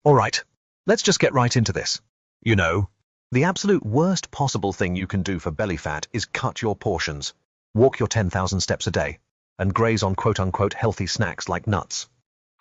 Alright, let's just get right into this. You know, the absolute worst possible thing you can do for belly fat is cut your portions, walk your 10,000 steps a day, and graze on quote-unquote healthy snacks like nuts.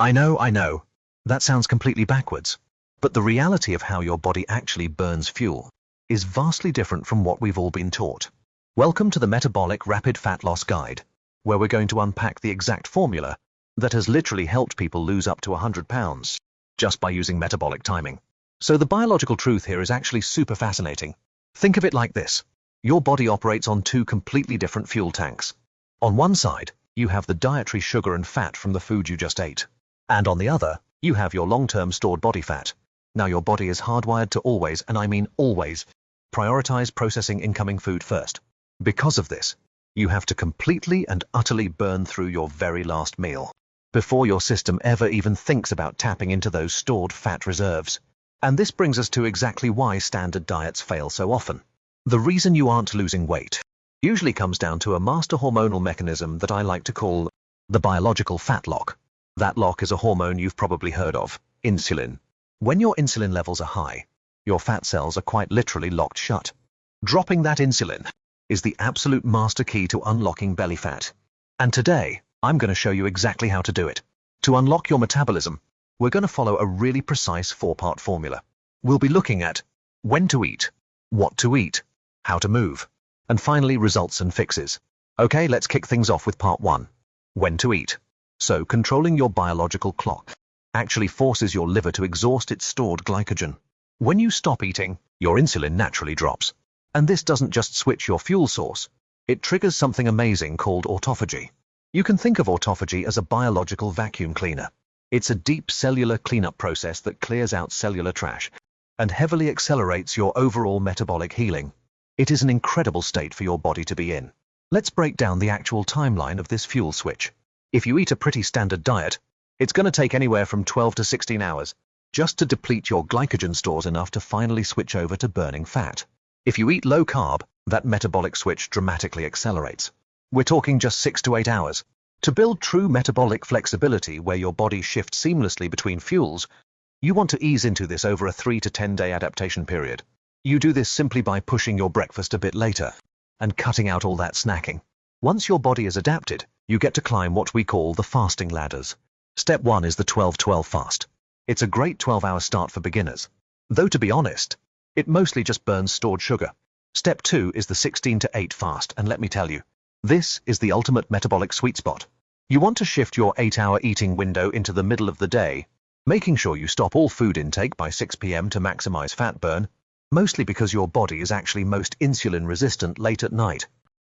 I know, that sounds completely backwards, but the reality of how your body actually burns fuel is vastly different from what we've all been taught. Welcome to the Metabolic Rapid Fat Loss Guide, where we're going to unpack the exact formula that has literally helped people lose up to 100 pounds just by using metabolic timing. So the biological truth here is actually super fascinating. Think of it like this. Your body operates on two completely different fuel tanks. On one side, you have the dietary sugar and fat from the food you just ate. And on the other, you have your long-term stored body fat. Now your body is hardwired to always, and I mean always, prioritize processing incoming food first. Because of this, you have to completely and utterly burn through your very last meal before your system ever even thinks about tapping into those stored fat reserves. And this brings us to exactly why standard diets fail so often. The reason you aren't losing weight usually comes down to a master hormonal mechanism that I like to call the biological fat lock. That lock is a hormone you've probably heard of, insulin. When your insulin levels are high, your fat cells are quite literally locked shut. Dropping that insulin is the absolute master key to unlocking belly fat. And today, I'm going to show you exactly how to do it. To unlock your metabolism, we're going to follow a really precise four-part formula. We'll be looking at when to eat, what to eat, how to move, and finally results and fixes. Okay, let's kick things off with part one. When to eat. So, controlling your biological clock actually forces your liver to exhaust its stored glycogen. When you stop eating, your insulin naturally drops. And this doesn't just switch your fuel source, it triggers something amazing called autophagy. You can think of autophagy as a biological vacuum cleaner. It's a deep cellular cleanup process that clears out cellular trash and heavily accelerates your overall metabolic healing. It is an incredible state for your body to be in. Let's break down the actual timeline of this fuel switch. If you eat a pretty standard diet, it's going to take anywhere from 12 to 16 hours just to deplete your glycogen stores enough to finally switch over to burning fat. If you eat low carb, that metabolic switch dramatically accelerates. We're talking just 6 to 8 hours. To build true metabolic flexibility where your body shifts seamlessly between fuels, you want to ease into this over a 3 to 10 day adaptation period. You do this simply by pushing your breakfast a bit later and cutting out all that snacking. Once your body is adapted, you get to climb what we call the fasting ladders. Step 1 is the 12-12 fast. It's a great 12-hour start for beginners. Though to be honest, it mostly just burns stored sugar. Step 2 is the 16-8 fast, and let me tell you, this is the ultimate metabolic sweet spot. You want to shift your 8-hour eating window into the middle of the day, making sure you stop all food intake by 6 p.m. to maximize fat burn, mostly because your body is actually most insulin resistant late at night.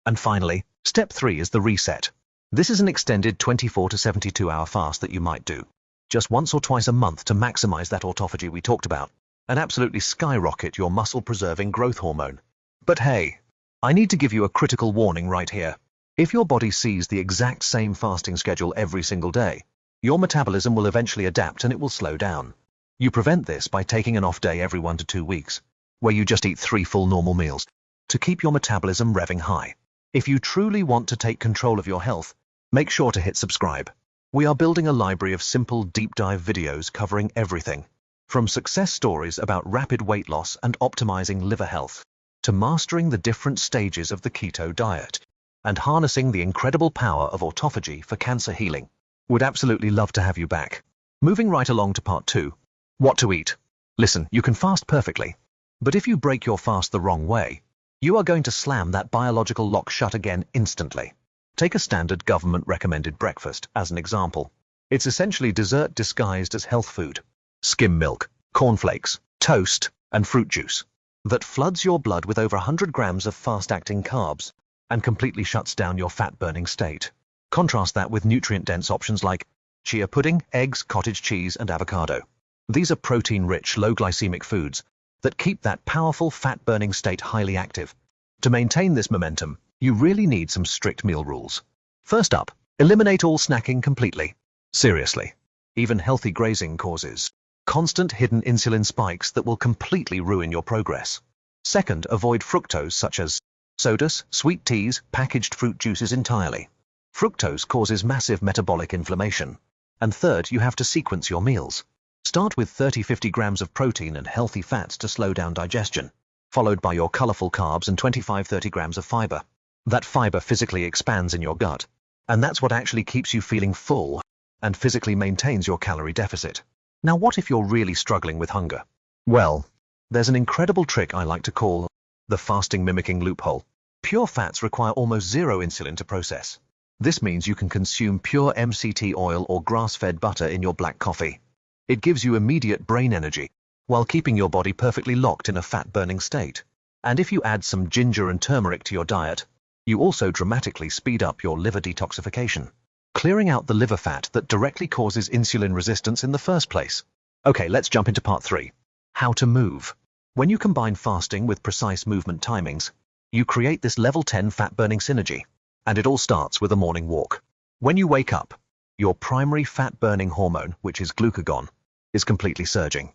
And finally, step 3 is the reset. This is an extended 24 to 72 hour fast that you might do just once or twice a month to maximize that autophagy we talked about and absolutely skyrocket your muscle-preserving growth hormone. But hey, I need to give you a critical warning right here. If your body sees the exact same fasting schedule every single day, your metabolism will eventually adapt and it will slow down. You prevent this by taking an off day every 1 to 2 weeks, where you just eat 3 full normal meals to keep your metabolism revving high. If you truly want to take control of your health, make sure to hit subscribe. We are building a library of simple deep dive videos covering everything, from success stories about rapid weight loss and optimizing liver health, to mastering the different stages of the keto diet, and harnessing the incredible power of autophagy for cancer healing. Would absolutely love to have you back. Moving right along to part 2. What to eat. Listen, you can fast perfectly, but if you break your fast the wrong way, you are going to slam that biological lock shut again instantly. Take a standard government-recommended breakfast as an example. It's essentially dessert disguised as health food. Skim milk, cornflakes, toast, and fruit juice that floods your blood with over 100 grams of fast-acting carbs and completely shuts down your fat-burning state. Contrast that with nutrient-dense options like chia pudding, eggs, cottage cheese, and avocado. These are protein-rich, low-glycemic foods that keep that powerful fat-burning state highly active. To maintain this momentum, you really need some strict meal rules. First up, eliminate all snacking completely. Seriously, even healthy grazing causes constant hidden insulin spikes that will completely ruin your progress. Second, avoid fructose such as sodas, sweet teas, packaged fruit juices entirely. Fructose causes massive metabolic inflammation. And third, you have to sequence your meals. Start with 30-50 grams of protein and healthy fats to slow down digestion, followed by your colorful carbs and 25-30 grams of fiber. That fiber physically expands in your gut, and that's what actually keeps you feeling full and physically maintains your calorie deficit. Now, what if you're really struggling with hunger? Well, there's an incredible trick I like to call the fasting mimicking loophole. Pure fats require almost zero insulin to process. This means you can consume pure MCT oil or grass-fed butter in your black coffee. It gives you immediate brain energy, while keeping your body perfectly locked in a fat-burning state. And if you add some ginger and turmeric to your diet, you also dramatically speed up your liver detoxification, clearing out the liver fat that directly causes insulin resistance in the first place. Okay, let's jump into part 3. How to move. When you combine fasting with precise movement timings, you create this level 10 fat-burning synergy. And it all starts with a morning walk. When you wake up, your primary fat-burning hormone, which is glucagon, is completely surging.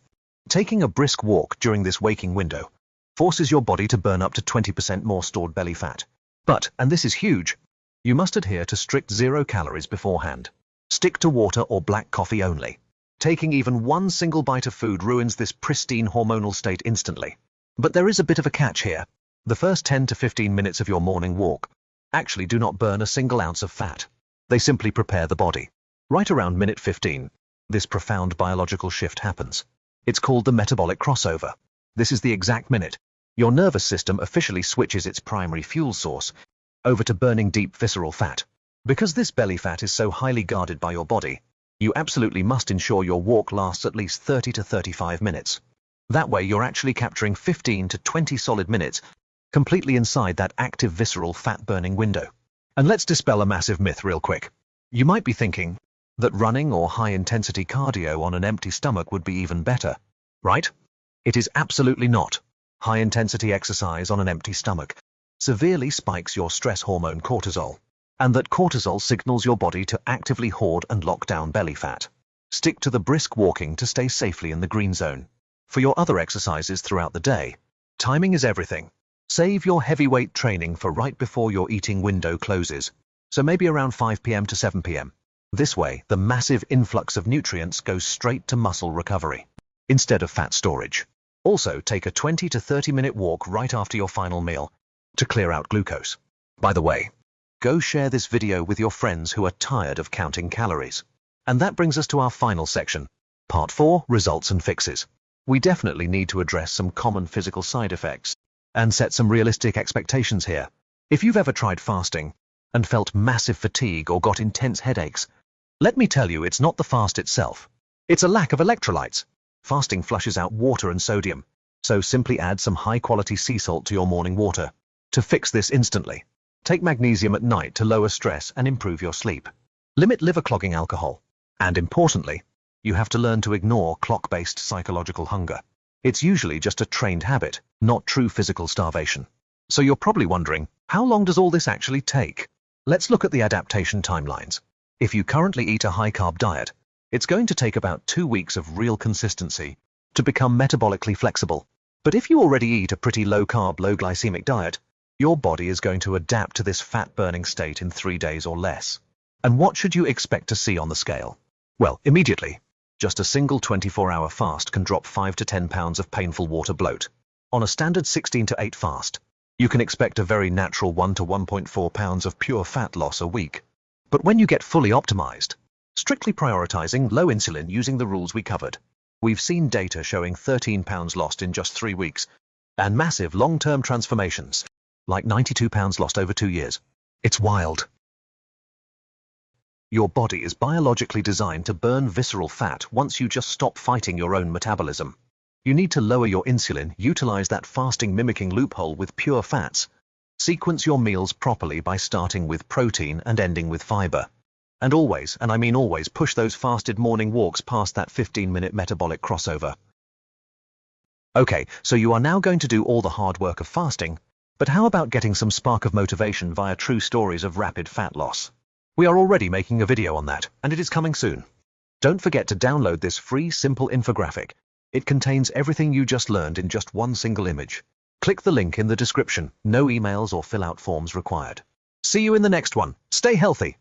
Taking a brisk walk during this waking window forces your body to burn up to 20% more stored belly fat. But, and this is huge, you must adhere to strict 0 calories beforehand. Stick to water or black coffee only. Taking even one single bite of food ruins this pristine hormonal state instantly. But there is a bit of a catch here. The first 10 to 15 minutes of your morning walk actually do not burn a single ounce of fat. They simply prepare the body. Right around minute 15, this profound biological shift happens. It's called the metabolic crossover. This is the exact minute your nervous system officially switches its primary fuel source over to burning deep visceral fat. Because this belly fat is so highly guarded by your body, you absolutely must ensure your walk lasts at least 30 to 35 minutes. That way you're actually capturing 15 to 20 solid minutes completely inside that active visceral fat-burning window. And let's dispel a massive myth real quick. You might be thinking that running or high-intensity cardio on an empty stomach would be even better, right? It is absolutely not. High-intensity exercise on an empty stomach severely spikes your stress hormone cortisol, and that cortisol signals your body to actively hoard and lock down belly fat. Stick to the brisk walking to stay safely in the green zone. For your other exercises throughout the day, timing is everything. Save your heavyweight training for right before your eating window closes, so maybe around 5 p.m. to 7 p.m. This way, the massive influx of nutrients goes straight to muscle recovery, instead of fat storage. Also, take a 20 to 30-minute walk right after your final meal to clear out glucose. By the way, go share this video with your friends who are tired of counting calories. And that brings us to our final section, Part 4, Results and Fixes. We definitely need to address some common physical side effects and set some realistic expectations here. If you've ever tried fasting and felt massive fatigue or got intense headaches, let me tell you, it's not the fast itself. It's a lack of electrolytes. Fasting flushes out water and sodium, so simply add some high-quality sea salt to your morning water to fix this instantly. Take magnesium at night to lower stress and improve your sleep. Limit liver-clogging alcohol. And importantly, you have to learn to ignore clock-based psychological hunger. It's usually just a trained habit, not true physical starvation. So you're probably wondering, how long does all this actually take? Let's look at the adaptation timelines. If you currently eat a high-carb diet, it's going to take about 2 weeks of real consistency to become metabolically flexible. But if you already eat a pretty low-carb, low-glycemic diet, your body is going to adapt to this fat-burning state in 3 days or less. And what should you expect to see on the scale? Well, immediately. Just a single 24-hour fast can drop 5 to 10 pounds of painful water bloat. On a standard 16 to 8 fast, you can expect a very natural 1 to 1.4 pounds of pure fat loss a week. But when you get fully optimized, strictly prioritizing low insulin using the rules we covered, we've seen data showing 13 pounds lost in just 3 weeks, and massive long-term transformations, like 92 pounds lost over 2 years. It's wild. Your body is biologically designed to burn visceral fat once you just stop fighting your own metabolism. You need to lower your insulin, utilize that fasting mimicking loophole with pure fats. Sequence your meals properly by starting with protein and ending with fiber. And always, and I mean always, push those fasted morning walks past that 15-minute metabolic crossover. Okay, so you are now going to do all the hard work of fasting, but how about getting some spark of motivation via true stories of rapid fat loss? We are already making a video on that, and it is coming soon. Don't forget to download this free, simple infographic. It contains everything you just learned in just one single image. Click the link in the description. No emails or fill-out forms required. See you in the next one. Stay healthy.